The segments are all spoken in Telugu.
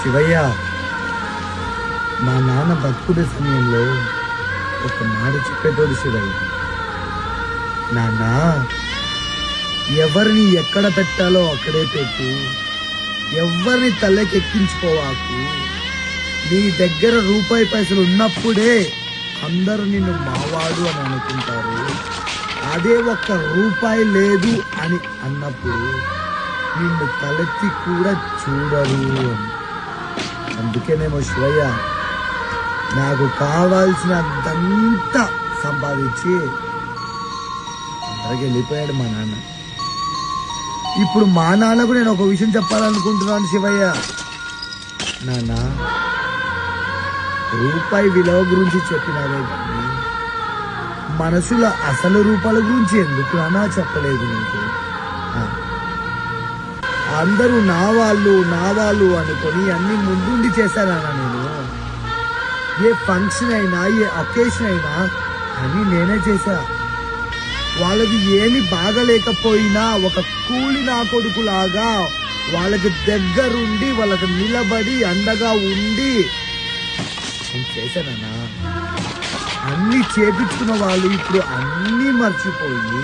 శివయ్య, మా నాన్న బతుకునే సమయంలో ఒక మాట చెప్పేటోడు శివయ్య. నాన్న, ఎవరిని ఎక్కడ పెట్టాలో అక్కడే పెట్టు, ఎవరిని తలకెక్కించుకోవాకు. నీ దగ్గర రూపాయి పైసలు ఉన్నప్పుడే అందరూ నిన్ను మావాడు అని అనుకుంటారు. అదే ఒక్క రూపాయి లేదు అని అన్నప్పుడు నిన్ను తలెత్తి కూడా చూడరు అని. అందుకేనేమో శివయ్య, నాకు కావాల్సినంతా సంపాదించి అందరికి వెళ్ళిపోయాడు మా నాన్న. ఇప్పుడు మా నాన్నకు నేను ఒక విషయం చెప్పాలనుకుంటున్నాను శివయ్య. నాన్న, రూపాయి విలువ గురించి చెప్పినావే కానీ మనసుల అసలు రూపాయల గురించి ఎందుకు నాన్న చెప్పలేదు నీకు? అందరూ నా వాళ్ళు అనుకొని అన్ని ముందుండి చేశానన్నా నేను. ఏ ఫంక్షన్ అయినా ఏ అకేషన్ అయినా అన్ని నేనే చేశా. వాళ్ళకి ఏమి బాగలేకపోయినా ఒక కూలి నా కొడుకులాగా వాళ్ళకి దగ్గరుండి వాళ్ళకి నిలబడి అండగా ఉండి నేను చేశానన్నా. అన్ని చేపించుకున్న వాళ్ళు ఇప్పుడు అన్ని మర్చిపోయి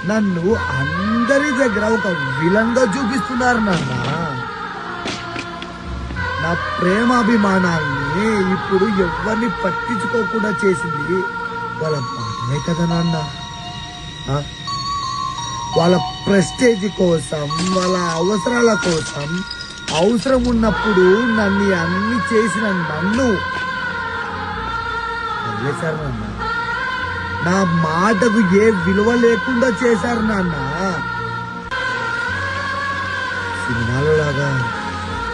నన్ను అందరి దగ్గర ఒక విలంగా చూపిస్తున్నారు నాన్న. నా ప్రేమాభిమానాల్ని ఇప్పుడు ఎవరిని పట్టించుకోకుండా చేసింది వాళ్ళ మాటలే కదా నాన్న. వాళ్ళ ప్రెస్టేజ్ కోసం, వాళ్ళ అవసరాల కోసం, అవసరం ఉన్నప్పుడు నన్ను అన్ని చేసిన నన్ను వదిలేశారు నాన్న. నా మాటకు ఏ విలువ లేకుండా చేశారు నాన్న. సినిమాలో లాగా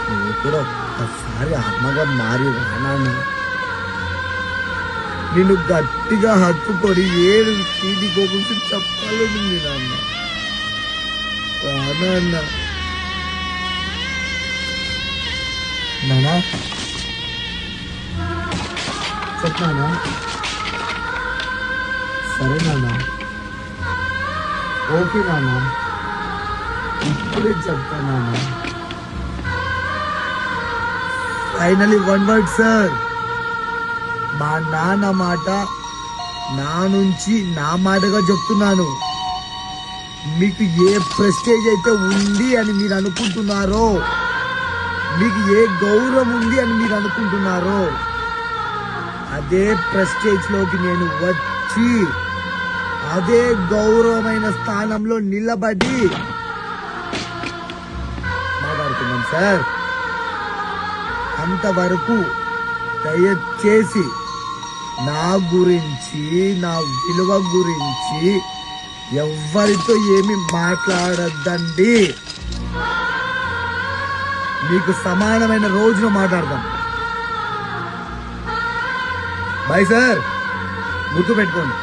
నువ్వు కూడా ఒక్కసారి ఆత్మగా మారి రానాన్న. నిన్ను గట్టిగా హత్తుకొని ఏడు తీది గురించి చెప్పాలని నాన్న. రానన్న నానా, చెప్పానా? సరే నాన్న, ఓకే నాన్న, ఇప్పుడే చెప్తా నాన్న. Finally one word sir. మా నాన్న మాట నా నుంచి నా మాటగా చెప్తున్నాను. మీకు ఏ ప్రెస్టేజ్ అయితే ఉంది అని మీరు అనుకుంటున్నారో, మీకు ఏ గౌరవం ఉంది అని మీరు అనుకుంటున్నారో, అదే ప్రెస్టేజ్ లోకి నేను వచ్చి అదే గౌరవమైన స్థానంలో నిలబడి మాట్లాడుతున్నాం సార్. అంతవరకు దయచేసి నా గురించి, నా విలువ గురించి ఎవ్వరితో ఏమి మాట్లాడద్దండి. మీకు సమానమైన రోజున మాట్లాడదాం. బాయ్ సార్, గుర్తుపెట్టుకోండి.